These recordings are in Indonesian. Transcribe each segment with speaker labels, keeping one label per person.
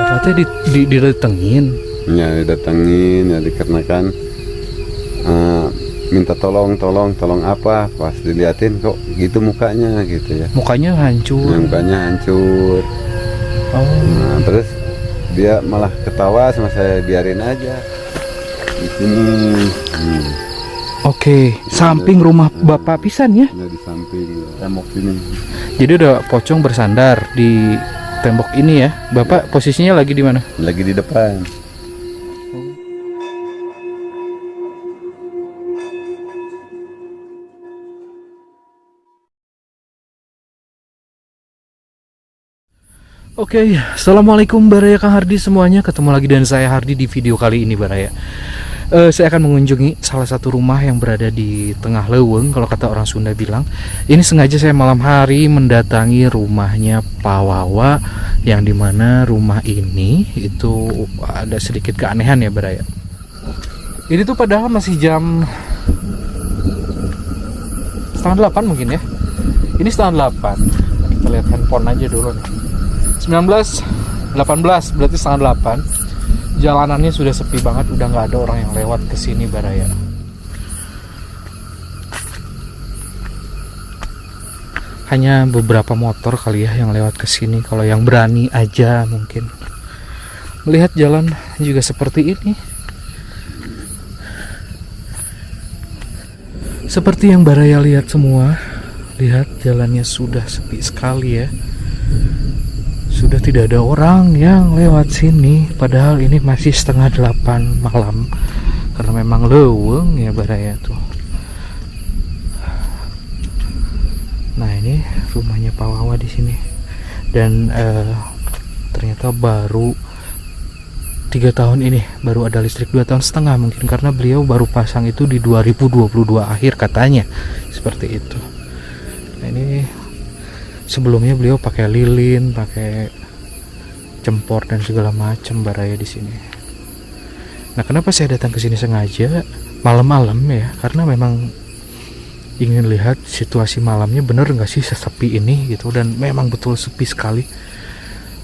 Speaker 1: Bapak teh didatengin.
Speaker 2: Ya didatengin ya dikarenakan minta tolong apa, pas diliatin kok gitu mukanya gitu ya.
Speaker 1: Mukanya hancur.
Speaker 2: Ya, mukanya hancur.
Speaker 1: Oh.
Speaker 2: Nah, terus dia malah ketawa sama saya, biarin aja di sini.
Speaker 1: Oke, samping rumah Bapak pisan ya?
Speaker 2: Ada di samping tembok sini.
Speaker 1: Jadi udah pocong bersandar di tembok ini ya. Bapak posisinya lagi di mana?
Speaker 2: Lagi di depan.
Speaker 1: Oke, assalamualaikum Baraya Kang Hardi semuanya. Ketemu lagi dengan saya Hardi di video kali ini Baraya. Saya akan mengunjungi salah satu rumah yang berada di tengah leuweung, kalau kata orang Sunda bilang. Ini sengaja saya malam hari mendatangi rumahnya Pak Wawa, yang dimana rumah ini itu ada sedikit keanehan ya Baraya. Ini tuh padahal masih jam 7:30 mungkin ya. Ini 7:30. Kita lihat handphone aja dulu nih. 19:18 berarti 7:30. Jalanannya sudah sepi banget, udah nggak ada orang yang lewat ke sini Baraya. Hanya beberapa motor kali ya yang lewat ke sini, kalau yang berani aja mungkin. Melihat jalan juga seperti ini. Seperti yang Baraya lihat semua, lihat jalannya sudah sepi sekali ya. Sudah tidak ada orang yang lewat sini, padahal ini masih 7:30 malam, karena memang leuweung ya Baraya tuh. Nah ini rumahnya Pak Wawa di sini, dan ternyata baru 3 tahun ini, baru ada listrik 2,5 tahun mungkin, karena beliau baru pasang itu di 2022 akhir katanya, seperti itu. Nah ini sebelumnya beliau pakai lilin, pakai cempor dan segala macam Baraya di sini. Nah, kenapa saya datang ke sini sengaja malam-malam ya? Karena memang ingin lihat situasi malamnya bener nggak sih sesepi ini gitu, dan memang betul sepi sekali.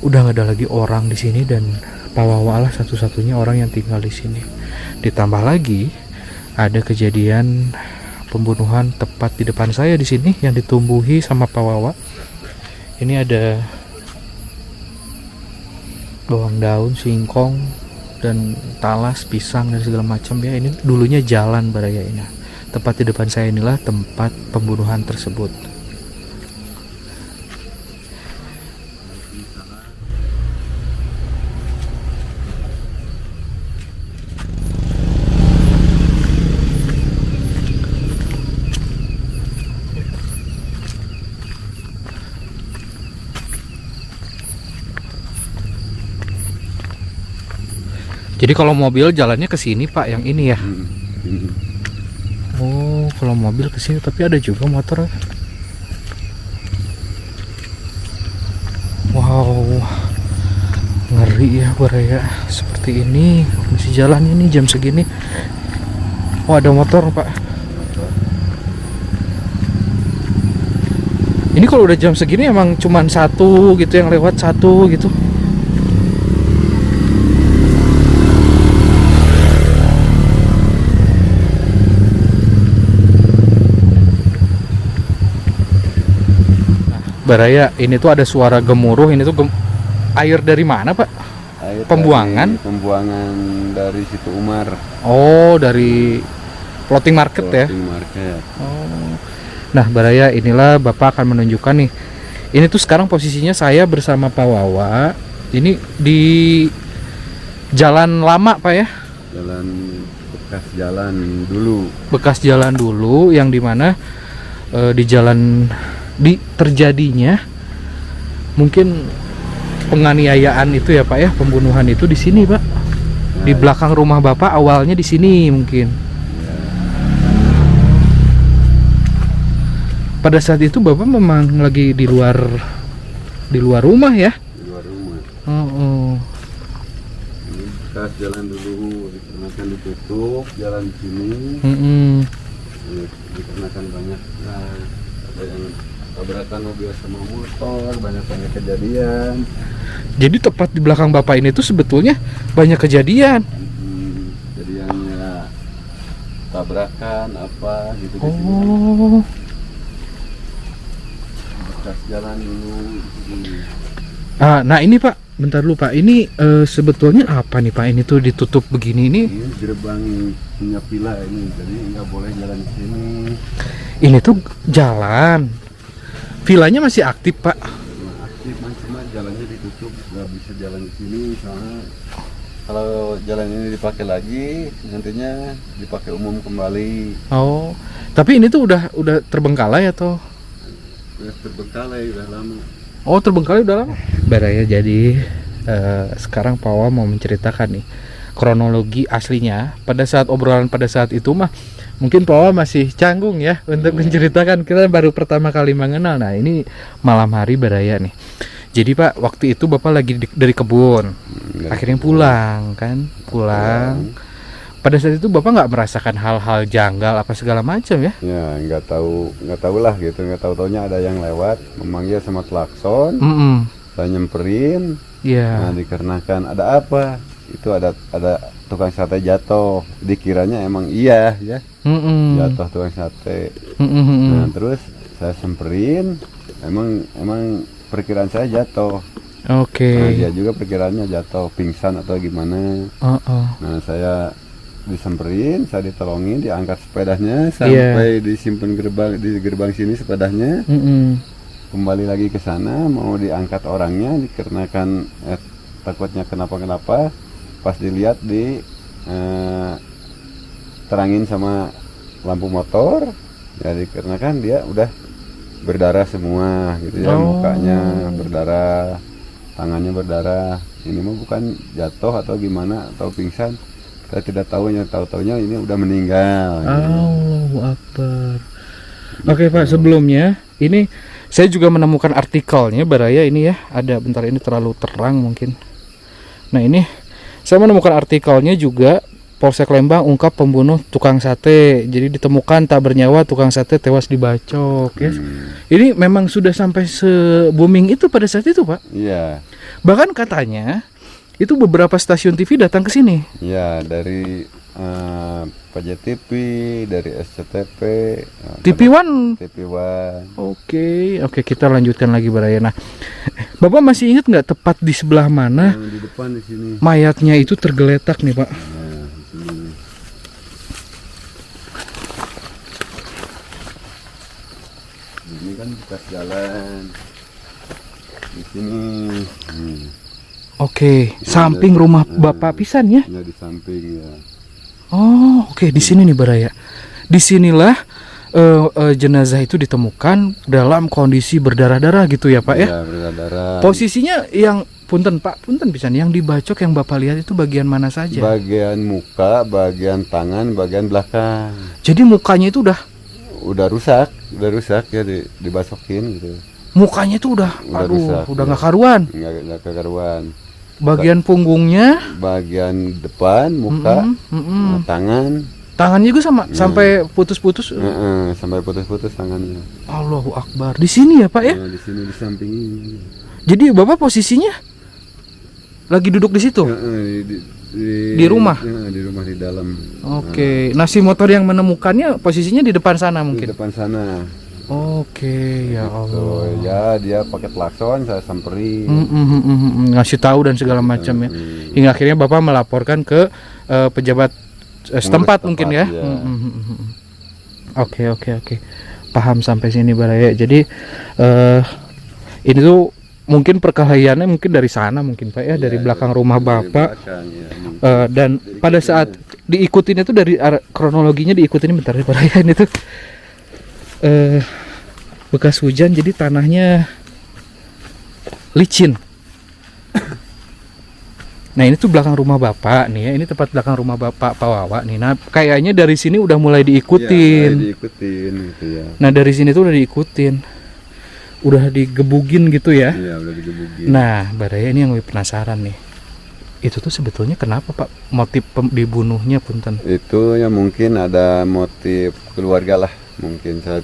Speaker 1: Udah nggak ada lagi orang di sini, dan Pak Wawa lah satu-satunya orang yang tinggal di sini. Ditambah lagi ada kejadian pembunuhan tepat di depan saya di sini yang ditumbuhi sama Pak Wawa. Ini ada bawang daun, singkong, dan talas, pisang dan segala macam ya. Ini dulunya jalan Baraya ini. Tepat di depan saya inilah tempat pembunuhan tersebut. Jadi kalau mobil jalannya ke sini Pak, yang ini ya. Oh, kalau mobil ke sini, tapi ada juga motor. Wow, ngeri ya Baraya. Seperti ini masih jalannya nih jam segini. Oh, ada motor Pak. Ini kalau udah jam segini emang cuman satu gitu yang lewat, satu gitu. Baraya, ini tuh ada suara gemuruh. Ini tuh air dari mana Pak?
Speaker 2: Air
Speaker 1: pembuangan?
Speaker 2: Pembuangan dari situ Umar.
Speaker 1: Oh, dari floating market ya?
Speaker 2: Floating market.
Speaker 1: Oh. Nah Baraya, inilah Bapak akan menunjukkan nih. Ini tuh sekarang posisinya saya bersama Pak Wawa. Ini di jalan lama Pak ya?
Speaker 2: Bekas jalan dulu.
Speaker 1: Bekas jalan dulu, yang dimana di jalan di terjadinya mungkin penganiayaan itu ya Pak ya, pembunuhan itu di sini Pak. Di belakang rumah Bapak awalnya di sini mungkin. Pada saat itu Bapak memang lagi di luar rumah ya?
Speaker 2: Di luar rumah.
Speaker 1: Oh.
Speaker 2: Ini bekas jalan dulu, dikarenakan ditutup jalan di sini. Dikarenakan banyak ada yang tabrakan mobil sama motor, banyak kejadian.
Speaker 1: Jadi tepat di belakang Bapak ini tuh sebetulnya banyak kejadian.
Speaker 2: Kejadiannya tabrakan apa gitu.
Speaker 1: Oh.
Speaker 2: Bekas jalan dulu.
Speaker 1: Nah ini Pak, bentar dulu Pak. Ini sebetulnya apa nih Pak? Ini tuh ditutup begini ini.
Speaker 2: Ini gerbang punya villa ini, jadi nggak boleh jalan di sini.
Speaker 1: Ini tuh jalan. Villanya masih aktif Pak.
Speaker 2: Aktif, cuma jalannya ditutup, nggak bisa jalan di sini soalnya kalau jalan ini dipakai lagi nantinya dipakai umum kembali.
Speaker 1: Oh, tapi ini tuh udah terbengkalai atau?
Speaker 2: Udah terbengkalai, udah lama.
Speaker 1: Oh, terbengkalai udah lama. Baraya, jadi sekarang Pak Wawa mau menceritakan nih kronologi aslinya pada saat obrolan pada saat itu mah mungkin Pak Wawa masih canggung ya untuk menceritakan, kita baru pertama kali mengenal. Nah ini malam hari Baraya nih. Jadi Pak, waktu itu Bapak lagi dari kebun, akhirnya pulang kan, pulang. Pada saat itu Bapak nggak merasakan hal-hal janggal apa segala macam ya?
Speaker 2: Ya nggak tahu lah gitu, nggak tahu taunya ada yang lewat memanggil sama klakson. Saya nyamperin.
Speaker 1: Iya.
Speaker 2: Nah dikarenakan ada apa? Itu ada tukang sate jatuh. Dikiranya emang iya ya. Jatuh tukang sate. Nah terus saya samperin, emang perkiraan saya jatuh.
Speaker 1: Oke.
Speaker 2: Nah, dia juga perkiraannya jatuh pingsan atau gimana. Nah saya disamperin, saya ditolongin, diangkat sepedanya sampai disimpan di gerbang sini sepedanya. Kembali lagi ke sana mau diangkat orangnya, dikarenakan takutnya kenapa-kenapa. Pas dilihat terangin sama lampu motor, jadi karena kan dia udah berdarah semua gitu ya. Mukanya berdarah, tangannya berdarah. Ini mah bukan jatuh atau gimana atau pingsan, saya tidak tahunya ini udah meninggal.
Speaker 1: Allahu Akbar. Oke Pak, sebelumnya ini saya juga menemukan artikelnya Baraya ini ya, ada, bentar, ini terlalu terang mungkin. Nah ini saya menemukan artikelnya juga, Polsek Lembang ungkap pembunuh tukang sate. Jadi ditemukan tak bernyawa tukang sate tewas dibacok. Ya. Ini memang sudah sampai se-booming itu pada saat itu Pak?
Speaker 2: Iya.
Speaker 1: Bahkan katanya itu beberapa stasiun TV datang ke sini.
Speaker 2: Iya, dari PJTV, dari SCTV,
Speaker 1: TV One.
Speaker 2: TV One.
Speaker 1: Oke, kita lanjutkan lagi Baraya. Nah, Bapak masih ingat nggak tepat di sebelah mana
Speaker 2: Di depan di sini.
Speaker 1: mayatnya itu tergeletak nih Pak?
Speaker 2: Nah, di sini. Ini kan bekas jalan. Di sini.
Speaker 1: Oke, samping rumah Bapak pisan ya?
Speaker 2: Ya di samping ya.
Speaker 1: Oh, oke, di sini nih Baraya. Disinilah jenazah itu ditemukan dalam kondisi berdarah-darah gitu ya Pak ya?
Speaker 2: Ya, berdarah.
Speaker 1: Posisinya yang punten pisan, yang dibacok yang Bapak lihat itu bagian mana saja?
Speaker 2: Bagian muka, bagian tangan, bagian belakang.
Speaker 1: Jadi mukanya itu
Speaker 2: udah rusak ya dibasokin gitu.
Speaker 1: Mukanya itu udah
Speaker 2: rusak,
Speaker 1: udah nggak karuan.
Speaker 2: Nggak kekaruan.
Speaker 1: Bagian punggungnya,
Speaker 2: bagian depan muka, tangannya
Speaker 1: juga sama sampai putus-putus.
Speaker 2: Sampai putus-putus tangannya.
Speaker 1: Allahu Akbar. Di sini ya Pak ya?
Speaker 2: Di sini di samping ini.
Speaker 1: Jadi Bapak posisinya lagi duduk di situ? Di rumah?
Speaker 2: Di rumah di dalam.
Speaker 1: Oke. Nah si motor yang menemukannya posisinya di depan sana mungkin?
Speaker 2: Di depan sana.
Speaker 1: Oke, ya Allah.
Speaker 2: Ya dia pakai klakson, saya samperin.
Speaker 1: Ngasih tahu dan segala macam ya. Hingga akhirnya Bapak melaporkan ke pejabat setempat mungkin ya. Oke. Paham sampai sini Baraya. Jadi ini tuh mungkin perkelahiannya mungkin dari sana mungkin Pak ya, dari belakang rumah Bapak. Dan pada saat diikutin itu dari kronologinya diikutin bentar ya Baraya, ini tuh bekas hujan jadi tanahnya licin. Nah ini tuh belakang rumah Bapak nih ya, ini tempat belakang rumah Bapak Pak Wawa nih. Nah kayaknya dari sini udah mulai diikutin.
Speaker 2: Ya, diikutin gitu ya.
Speaker 1: Nah dari sini tuh udah diikutin, udah digebugin gitu ya.
Speaker 2: Iya udah digebugin.
Speaker 1: Nah Baraya ini yang lebih penasaran nih, itu tuh sebetulnya kenapa Pak motif dibunuhnya punten?
Speaker 2: Itu ya mungkin ada motif keluarga lah, mungkin saya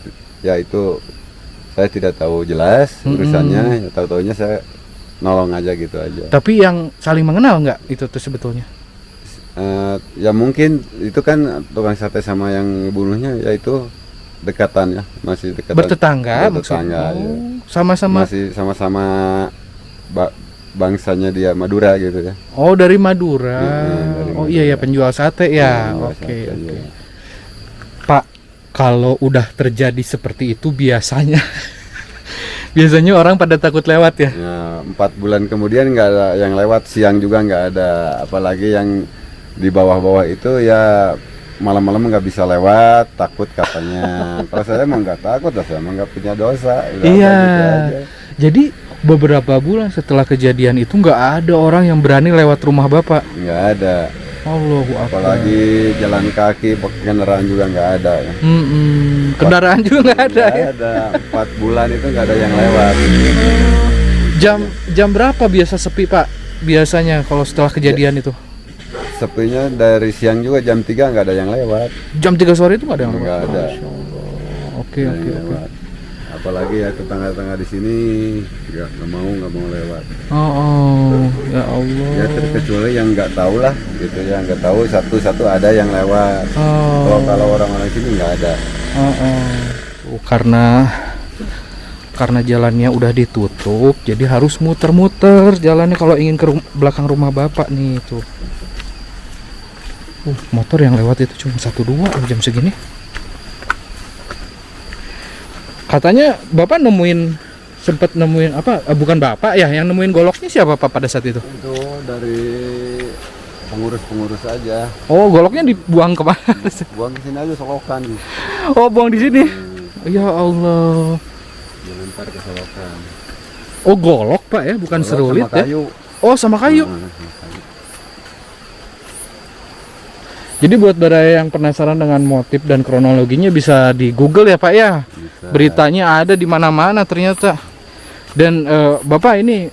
Speaker 2: saya tidak tahu jelas urusannya, tahu-taunya saya nolong aja gitu aja.
Speaker 1: Tapi yang saling mengenal nggak itu tuh sebetulnya?
Speaker 2: Ya mungkin itu kan tukang sate sama yang bunuhnya yaitu dekatan ya, masih dekatan.
Speaker 1: Bertetangga
Speaker 2: ya,
Speaker 1: maksudnya.
Speaker 2: ya.
Speaker 1: Sama-sama.
Speaker 2: Masih sama-sama bangsanya dia Madura gitu ya.
Speaker 1: Oh, dari Madura.
Speaker 2: Dari
Speaker 1: oh
Speaker 2: Madura.
Speaker 1: Iya ya, penjual sate ya. Oke.
Speaker 2: Ya.
Speaker 1: Pak, kalau udah terjadi seperti itu biasanya orang pada takut lewat ya.
Speaker 2: Ya 4 bulan kemudian nggak ada yang lewat, siang juga nggak ada, apalagi yang di bawah-bawah itu ya malam-malam nggak bisa lewat, takut katanya. Kalau saya emang nggak takut, saya emang nggak punya dosa.
Speaker 1: Iya. Gitu, jadi beberapa bulan setelah kejadian itu nggak ada orang yang berani lewat rumah Bapak.
Speaker 2: Nggak ada.
Speaker 1: Allahu Akbar.
Speaker 2: Apalagi jalan kaki, pakai kendaraan juga nggak ada. Ya.
Speaker 1: Kendaraan juga nggak ada.
Speaker 2: Nggak ada. 4 bulan itu nggak ada yang lewat.
Speaker 1: Jam berapa biasa sepi Pak? Biasanya kalau setelah kejadian itu?
Speaker 2: Sepinya dari siang juga jam 3 nggak ada yang lewat.
Speaker 1: Jam 3 sore itu nggak ada yang lewat?
Speaker 2: Nggak ada.
Speaker 1: Oke.
Speaker 2: Apalagi ya tetangga-tetangga di sini nggak mau lewat.
Speaker 1: Ya Allah.
Speaker 2: Ya terkecuali yang nggak tahu lah, gitu ya, nggak tahu satu-satu ada yang lewat. Kalau orang-orang sini nggak ada. Karena jalannya udah ditutup, jadi harus muter-muter jalannya kalau ingin ke belakang rumah Bapak nih tuh. Motor yang lewat itu cuma 1-2 jam segini. Katanya Bapak sempat nemuin apa? Bukan Bapak ya, yang nemuin goloknya siapa Pak pada saat itu? Itu dari pengurus aja.
Speaker 1: Oh, goloknya dibuang kemana?
Speaker 2: Buang ke sini aja, solokan.
Speaker 1: Oh, buang di sini. Ya Allah.
Speaker 2: Dilempar ke solokan.
Speaker 1: Oh, golok Pak ya, bukan
Speaker 2: golok
Speaker 1: serulit
Speaker 2: sama kayu.
Speaker 1: Ya? Oh, sama kayu.
Speaker 2: Sama kayu.
Speaker 1: Jadi buat baraya yang penasaran dengan motif dan kronologinya bisa di Google ya Pak ya. Bisa. Beritanya ada di mana-mana ternyata. Dan Bapak ini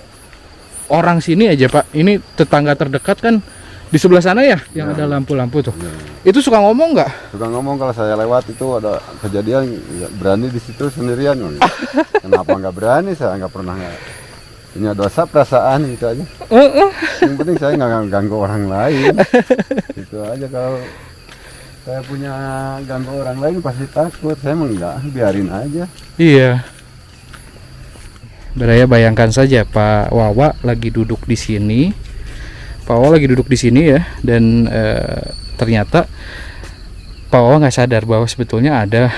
Speaker 1: orang sini aja Pak. Ini tetangga terdekat kan di sebelah sana ya, yang ada lampu-lampu tuh. Itu suka ngomong nggak?
Speaker 2: Suka ngomong kalau saya lewat itu ada kejadian, berani di situ sendirian. Kenapa nggak berani? Saya nggak pernah punya dosa perasaan gitu aja. Yang penting saya nggak ganggu orang lain. Itu aja. Kalau saya punya ganggu orang lain pasti takut. Saya enggak, biarin aja. Iya.
Speaker 1: Baraya bayangkan saja Pak Wawa lagi duduk di sini. Pak Wawa lagi duduk di sini ya, dan ternyata Pak Wawa nggak sadar bahwa sebetulnya ada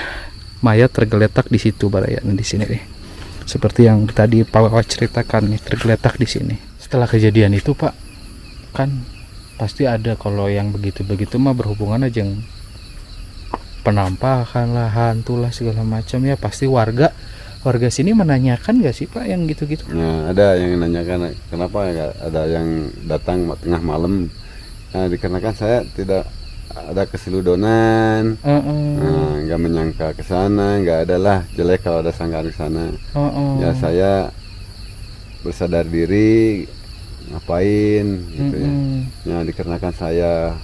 Speaker 1: mayat tergeletak di situ Baraya, di sini nih. Seperti yang tadi Pak Wawa ceritakan nih, tergeletak di sini. Setelah kejadian itu Pak, kan pasti ada kalau yang begitu-begitu mah berhubungan aja yang penampakan lah, hantu lah, segala macam ya. Pasti warga sini menanyakan nggak sih Pak yang gitu-gitu?
Speaker 2: Nah, ada yang menanyakan kenapa ada yang datang tengah malam. Nah, dikarenakan saya tidak ada keseludonan, nggak menyangka ke sana, nggak ada lah, jelek kalau ada sangkaan ke sana. Ya saya bersadar diri ngapain gitu ya. Ya dikarenakan saya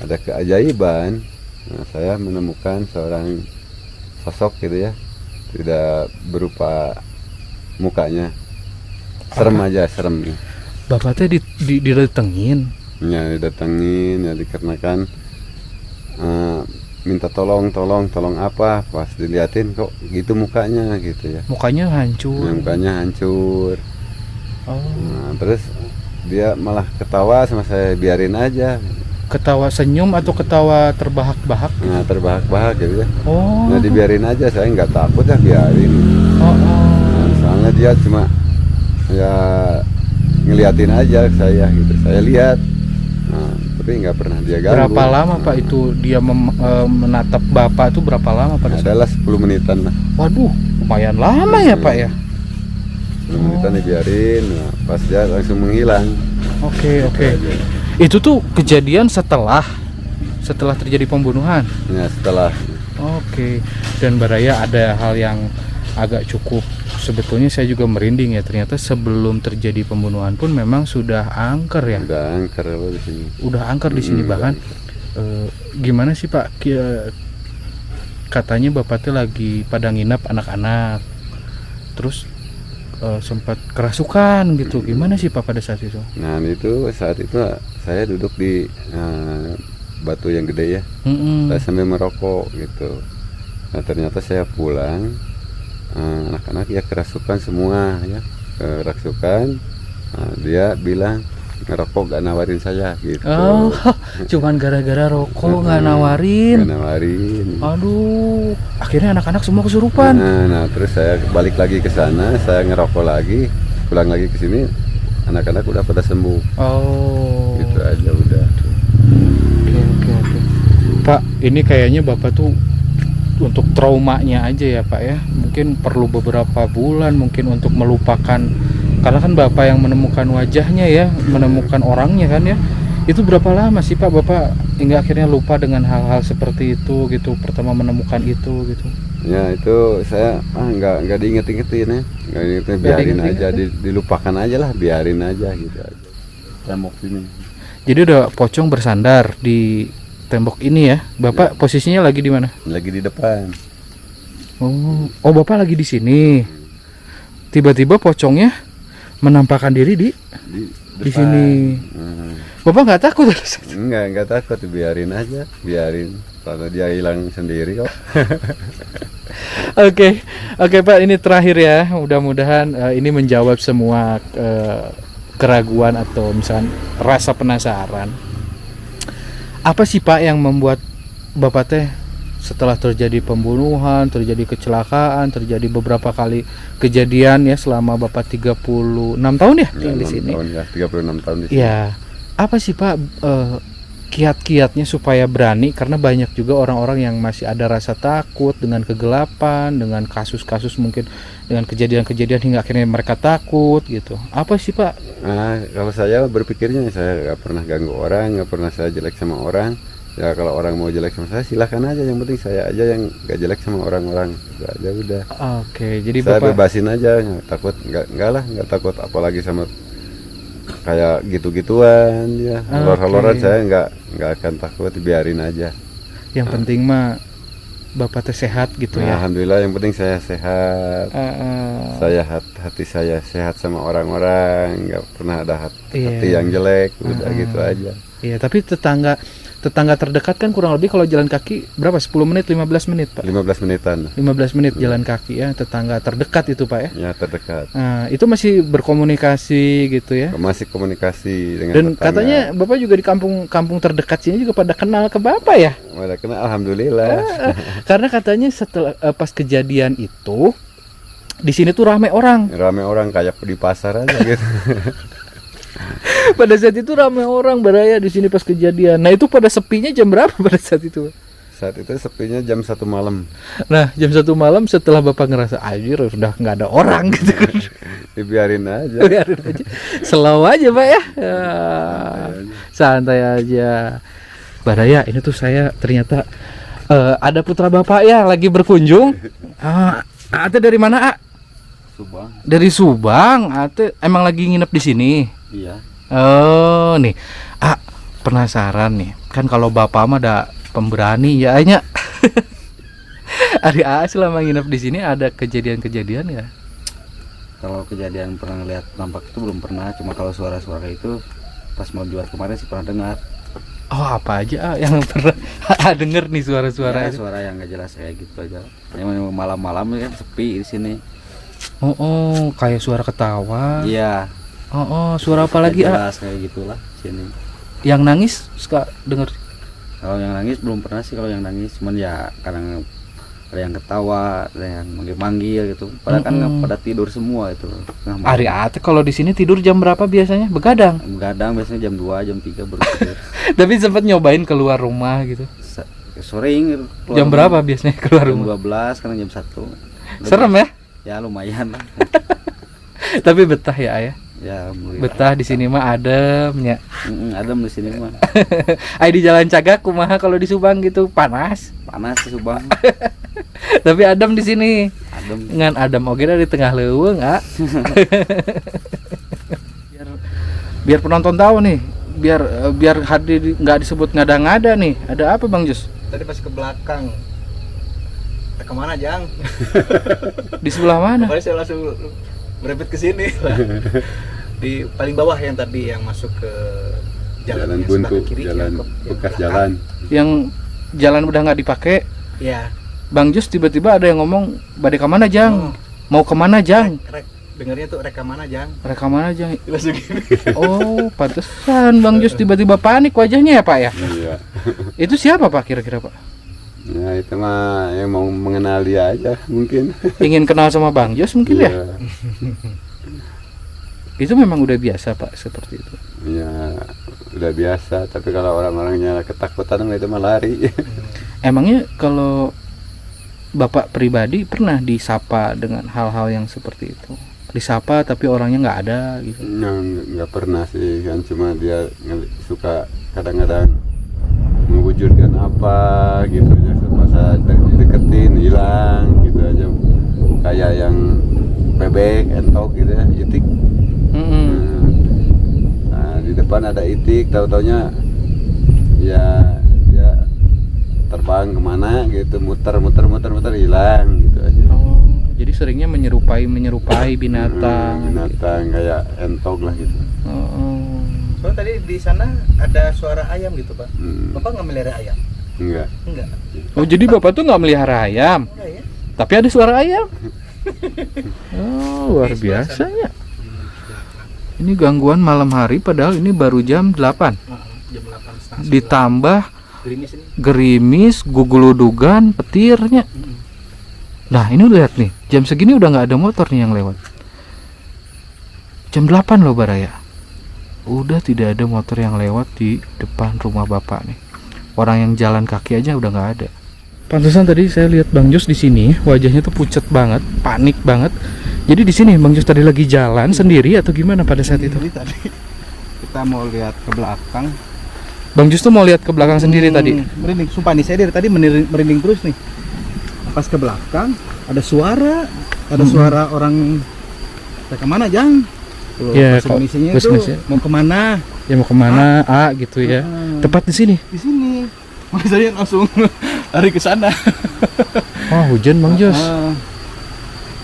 Speaker 2: ada keajaiban, nah, saya menemukan seorang sosok gitu ya, tidak berupa mukanya, serem aja, serem.
Speaker 1: Bapaknya didatengin.
Speaker 2: Ya didatengin, ya dikarenakan minta tolong apa, pas diliatin kok gitu mukanya gitu ya.
Speaker 1: Mukanya hancur.
Speaker 2: Ya, mukanya hancur. Nah, terus dia malah ketawa sama saya, biarin aja.
Speaker 1: Ketawa senyum atau ketawa terbahak-bahak?
Speaker 2: Nah, terbahak-bahak gitu ya. Nah, dibiarin aja, saya nggak takut ya, biarin. Nah, soalnya dia cuma ya ngeliatin aja saya gitu, saya lihat. Nah, tapi nggak pernah dia ganggu.
Speaker 1: Berapa lama Pak itu dia menatap Bapak itu berapa lama pada saat?
Speaker 2: Adalah 10 menitan lah.
Speaker 1: Waduh, lumayan lama ya Pak ya.
Speaker 2: 10 menitan dibiarin, nah, pas dia langsung menghilang.
Speaker 1: Oke. Itu tuh kejadian setelah terjadi pembunuhan.
Speaker 2: Ya, setelah.
Speaker 1: Oke. Dan Baraya ada hal yang agak cukup, sebetulnya saya juga merinding ya, ternyata sebelum terjadi pembunuhan pun memang sudah angker ya.
Speaker 2: Udah angker di sini.
Speaker 1: Udah angker di sini bahkan. Gimana sih Pak? Katanya Bapak tuh lagi pada nginap anak-anak. terus sempat kerasukan gitu. Gimana sih Pak pada saat itu?
Speaker 2: Nah itu saat itu saya duduk di batu yang gede ya, saya sambil merokok gitu. Nah ternyata saya pulang, anak-anak ya kerasukan semua ya, kerasukan. Nah, dia bilang ngerokok gak nawarin saya gitu.
Speaker 1: Oh, cuman gara-gara rokok nggak nawarin.
Speaker 2: Gak nawarin.
Speaker 1: Aduh, akhirnya anak-anak semua kesurupan.
Speaker 2: Nah, terus saya balik lagi ke sana, saya ngerokok lagi, pulang lagi ke sini, anak-anak udah pada sembuh.
Speaker 1: Oh,
Speaker 2: gitu aja udah.
Speaker 1: Oke. Pak, ini kayaknya Bapak tuh untuk traumanya aja ya Pak ya. Mungkin perlu beberapa bulan mungkin untuk melupakan. Karena kan Bapak yang menemukan wajahnya ya, menemukan orangnya kan ya. Itu berapa lama sih Pak Bapak hingga akhirnya lupa dengan hal-hal seperti itu gitu, pertama menemukan itu gitu?
Speaker 2: Ya itu saya nggak diinget-ingetin ya, nggak diingetin, biarin aja, dilupakan aja lah, biarin aja gitu aja. Tembok sini.
Speaker 1: Jadi udah pocong bersandar di tembok ini ya. Bapak posisinya lagi di mana?
Speaker 2: Lagi di depan.
Speaker 1: Oh Bapak lagi di sini. Tiba-tiba pocongnya menampakkan diri di sini. Bapak nggak takut?
Speaker 2: Nggak takut, biarin aja, biarin. Kalau dia hilang sendiri kok.
Speaker 1: Oke Pak, ini terakhir ya. Mudah-mudahan ini menjawab semua keraguan atau misalnya rasa penasaran. Apa sih Pak yang membuat Bapak teh setelah terjadi pembunuhan, terjadi kecelakaan, terjadi beberapa kali kejadian ya selama Bapak 36 tahun ya tinggal di sini?
Speaker 2: Tahun ya, 36 tahun di sini.
Speaker 1: Ya, apa sih Pak kiat-kiatnya supaya berani, karena banyak juga orang-orang yang masih ada rasa takut dengan kegelapan, dengan kasus-kasus mungkin dengan kejadian-kejadian hingga akhirnya mereka takut gitu. Apa sih Pak?
Speaker 2: Nah, kalau saya berpikirnya saya nggak pernah ganggu orang, nggak pernah saya jelek sama orang. Ya kalau orang mau jelek sama saya silahkan aja, yang penting saya aja yang gak jelek sama orang-orang, itu aja udah.
Speaker 1: Oke, jadi
Speaker 2: saya
Speaker 1: Bapak
Speaker 2: bebasin aja, nggak takut, nggak takut apalagi sama kayak gitu-gituan ya. Horor-hororan saya nggak akan takut, biarin aja.
Speaker 1: Yang penting mah Bapak teh sehat gitu ya.
Speaker 2: Alhamdulillah, yang penting saya sehat. Saya hati saya sehat sama orang-orang, nggak pernah ada hati yang jelek, udah gitu aja.
Speaker 1: Iya, tapi tetangga terdekat kan kurang lebih kalau jalan kaki berapa? 10 menit, 15 menit Pak?
Speaker 2: 15 menitan.
Speaker 1: 15 menit jalan kaki ya, tetangga terdekat itu Pak ya?
Speaker 2: Ya terdekat.
Speaker 1: Nah, itu masih berkomunikasi gitu ya?
Speaker 2: Masih komunikasi dengan
Speaker 1: dan
Speaker 2: tetangga.
Speaker 1: Katanya Bapak juga di kampung terdekat sini juga pada kenal ke Bapak ya?
Speaker 2: Pada kenal, alhamdulillah.
Speaker 1: Karena katanya setelah pas kejadian itu di sini tuh ramai orang.
Speaker 2: Ramai orang kayak di pasar aja gitu.
Speaker 1: Pada saat itu ramai orang beraya di sini pas kejadian. Nah itu pada sepinya jam berapa pada saat itu?
Speaker 2: Saat itu sepinya jam 1 malam.
Speaker 1: Nah jam 1 malam setelah Bapak ngerasa anjir udah nggak ada orang gitu kan?
Speaker 2: Dibiarin aja.
Speaker 1: Biarin aja. Slow aja Pak ya. Santai aja. Baraya, ini tuh saya ternyata ada putra Bapak ya lagi berkunjung. Ate dari mana, A?
Speaker 2: Subang.
Speaker 1: Dari Subang. Ate emang lagi nginep di sini?
Speaker 2: Iya.
Speaker 1: Oh, nih. Penasaran nih. Kan kalau Bapak mah ada pemberani ya, Anya. Ari A selama nginep di sini ada kejadian-kejadian ya?
Speaker 3: Kalau kejadian pernah lihat nampak itu belum pernah, cuma kalau suara-suara itu pas mau jual kemarin sih pernah dengar.
Speaker 1: Oh, apa aja yang pernah denger nih suara-suara?
Speaker 3: Ya, suara yang nggak jelas kayak gitu aja. Memang malam-malam kan sepi di sini.
Speaker 1: Oh, kayak suara ketawa.
Speaker 3: Iya.
Speaker 1: Oh, suara apa lagi,
Speaker 3: jelas kayak gitulah sini.
Speaker 1: Yang nangis suka denger?
Speaker 3: Kalau yang nangis belum pernah sih, kalau yang nangis cuman ya kadang ada yang ketawa, ada yang manggil-manggil gitu. Padahal kan pada tidur semua itu.
Speaker 1: Ari Ate kalau di sini tidur jam berapa biasanya? Begadang.
Speaker 3: Begadang biasanya jam 2, jam 3 baru tidur.
Speaker 1: Tapi sempat nyobain keluar rumah gitu.
Speaker 3: Sering
Speaker 1: jam berapa biasanya keluar rumah?
Speaker 3: Jam 12, kadang jam 1.
Speaker 1: Serem ya?
Speaker 3: Ya lumayan lah.
Speaker 1: Tapi betah ya, Ayah?
Speaker 3: Ya,
Speaker 1: betah di sini mah adem ya.
Speaker 3: Adem di sini mah.
Speaker 1: Di Jalan Cagak kumaha kalau di Subang gitu panas
Speaker 3: di Subang.
Speaker 1: Tapi adem di sini.
Speaker 3: Adem.
Speaker 1: Ngan adem oge di tengah leuweung, biar penonton tahu nih, biar hadir nggak disebut ngada-ngada nih. Ada apa Bang Jus?
Speaker 4: Tadi pas ke belakang kemana Jang?
Speaker 1: Di sebelah mana?
Speaker 4: Pokoknya saya langsung berebet ke sini. Di paling bawah yang tadi yang masuk ke
Speaker 2: jalan
Speaker 4: yang
Speaker 2: buntu,
Speaker 4: sebelah kiri,
Speaker 2: jalan
Speaker 4: yang
Speaker 2: bekas
Speaker 4: belakang.
Speaker 2: jalan.
Speaker 1: Yang jalan udah nggak dipakai.
Speaker 4: Iya.
Speaker 1: Bang Jos tiba-tiba ada yang ngomong, "Bade kemana Jang?
Speaker 4: Oh.
Speaker 1: Mau kemana Jang?"
Speaker 4: Dengarnya tuh reka mana Jang?
Speaker 1: Reka mana Jang?
Speaker 4: Langsung gini.
Speaker 1: Oh, pantesan Bang Jos tiba-tiba panik wajahnya ya Pak ya?
Speaker 2: Iya.
Speaker 1: Itu siapa Pak kira-kira Pak?
Speaker 2: Ya itu mah yang mau mengenal dia aja mungkin.
Speaker 1: Ingin kenal sama Bang Jos mungkin ya?
Speaker 2: Iya.
Speaker 1: Itu memang udah biasa Pak seperti itu.
Speaker 2: Ya udah biasa, tapi kalau orang-orangnya ketakutan itu mah lari.
Speaker 1: Emangnya kalau Bapak pribadi pernah disapa dengan hal-hal yang seperti itu? Disapa tapi orangnya nggak ada gitu?
Speaker 2: Nggak pernah sih, kan cuma dia suka kadang-kadang mewujudkan apa gitu aja, masa deketin hilang gitu aja, kayak yang bebek entok gitu ya, itik. Nah, di depan ada itik, tahu-taunya ya dia terbang kemana gitu, muter hilang gitu aja.
Speaker 1: Oh, jadi seringnya menyerupai binatang.
Speaker 2: Binatang kayak entok lah gitu.
Speaker 1: Oh.
Speaker 4: Soalnya tadi di sana ada suara ayam gitu Pak. Bapak nggak melihara ayam?
Speaker 2: Enggak.
Speaker 4: Enggak.
Speaker 1: Oh, jadi Bapak tuh nggak melihara ayam,
Speaker 4: Enggak ya?
Speaker 1: tapi ada suara ayam. Oh, luar biasa ya. Ini gangguan malam hari padahal ini baru jam 8.
Speaker 4: Jam 8 setengah.
Speaker 1: Ditambah
Speaker 4: Gerimis ini.
Speaker 1: gerimis, guguludugan, petirnya. Nah, ini lihat nih, jam segini udah nggak ada motor nih yang lewat. Jam 8 loh Baraya. Udah tidak ada motor yang lewat di depan rumah Bapak nih. Orang yang jalan kaki aja udah nggak ada. Pantesan tadi saya lihat Bang Jos di sini, wajahnya tuh pucat banget, panik banget. Jadi di sini Bang Jos tadi lagi jalan sendiri atau gimana pada saat itu?
Speaker 4: Jadi tadi kita mau lihat ke belakang.
Speaker 1: Bang Jos tuh mau lihat ke belakang sendiri tadi.
Speaker 4: Merinding, sumpah nih saya dari tadi merinding terus nih. Pas ke belakang ada suara, suara orang. "Kita kemana Jang?"
Speaker 1: Ya,
Speaker 4: bahasa Indonesianya
Speaker 1: bahasa
Speaker 4: itu
Speaker 1: Indonesia.
Speaker 4: mau kemana?
Speaker 1: Ya mau kemana? Gitu ya. Tepat di sini.
Speaker 4: Di sini. Makanya saya langsung lari ke sana.
Speaker 1: Wah, hujan Bang Jos.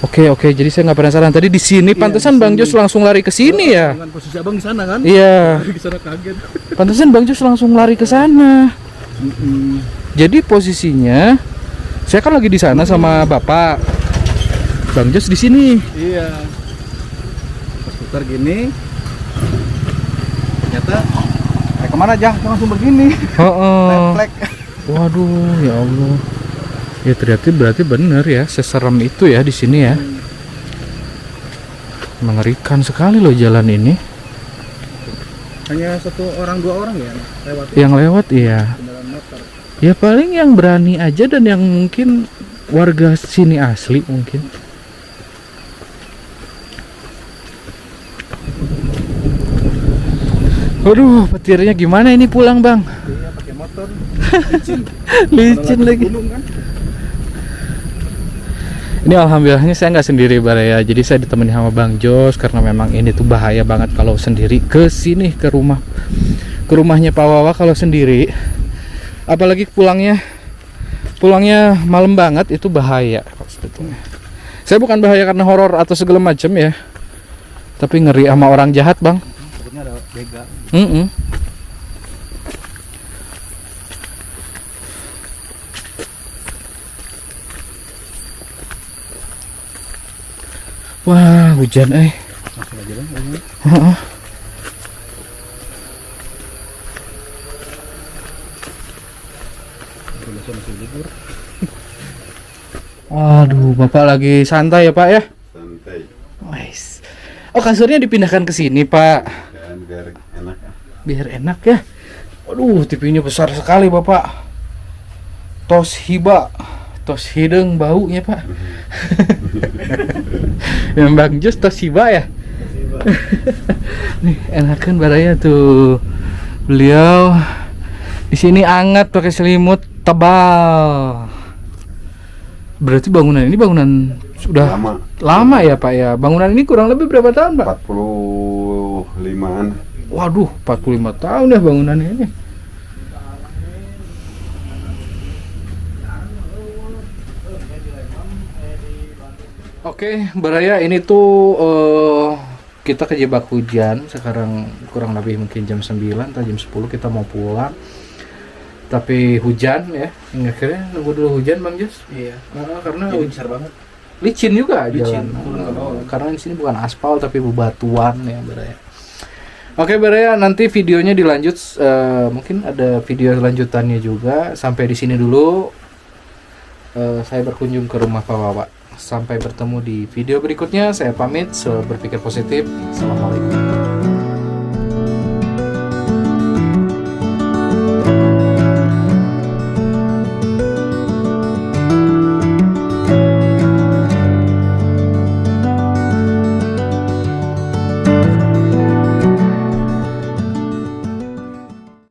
Speaker 1: Oke, jadi saya nggak penasaran. Tadi di sini, pantesan Bang Jos langsung lari ke sini ya?
Speaker 4: Dengan posisi abang di sana kan?
Speaker 1: Iya.
Speaker 4: Lari ke sana kaget.
Speaker 1: Pantesan Bang Jos langsung lari ke sana. Jadi posisinya, saya kan lagi di sana sama Bapak. Bang Jos di sini.
Speaker 4: Iya. Pas putar gini, ternyata kemana Jang? Langsung begini. Refleks.
Speaker 1: Waduh, ya Allah. Ya ternyata berarti benar ya, seserem itu ya di sini ya. Mengerikan sekali loh jalan ini.
Speaker 4: Hanya satu orang, dua orang ya lewat.
Speaker 1: Yang lewat iya.
Speaker 4: Kendaraan motor.
Speaker 1: Ya paling yang berani aja dan yang mungkin warga sini asli mungkin. Waduh, petirnya gimana ini pulang Bang?
Speaker 4: Iya, pakai motor.
Speaker 1: Licin lagi.
Speaker 4: Gunung kan?
Speaker 1: Ini alhamdulillahnya saya nggak sendiri Baraya. Jadi saya ditemani sama Bang Jos karena memang ini tuh bahaya banget kalau sendiri ke sini ke rumahnya Pak Wawa kalau sendiri. Apalagi pulangnya malam banget itu bahaya sebetulnya. Saya bukan bahaya karena horor atau segala macam ya. Tapi ngeri sama orang jahat, Bang.
Speaker 4: Takutnya ada begal.
Speaker 1: Wah, hujan
Speaker 4: Langsung aja Bang. Masih libur.
Speaker 1: Aduh, Bapak lagi santai ya, Pak ya?
Speaker 2: Santai.
Speaker 1: Wais. Oh, kasurnya dipindahkan ke sini, Pak.
Speaker 2: Dan biar enak.
Speaker 1: Biar enak ya. Waduh, TV-nya besar sekali, Bapak. Tos hidung baunya, Pak. Yang Bang Jos tos hiba ya. Nih, enakan Baraya tuh. Beliau di sini hangat pakai selimut tebal. Berarti bangunan ini sudah lama ya Pak ya. Bangunan ini kurang lebih berapa tahun Pak?
Speaker 2: 45-an.
Speaker 1: Waduh, 45 tahun ya bangunan ini. Oke, Baraya, ini tuh kita kejebak hujan. Sekarang kurang lebih mungkin jam 9 atau jam 10 kita mau pulang. Tapi hujan ya, hingga akhirnya nunggu dulu hujan Bang Jos.
Speaker 4: Iya.
Speaker 1: Karena
Speaker 4: Jadi besar banget.
Speaker 1: licin juga
Speaker 4: Licin.
Speaker 1: jalan. Karena di sini bukan aspal tapi bebatuan ya Baraya. Oke Baraya, nanti videonya dilanjut, mungkin ada video lanjutannya juga. Sampai di sini dulu. Saya berkunjung ke rumah Pak Wawa. Sampai bertemu di video berikutnya. Saya pamit, selalu berpikir positif. Assalamualaikum.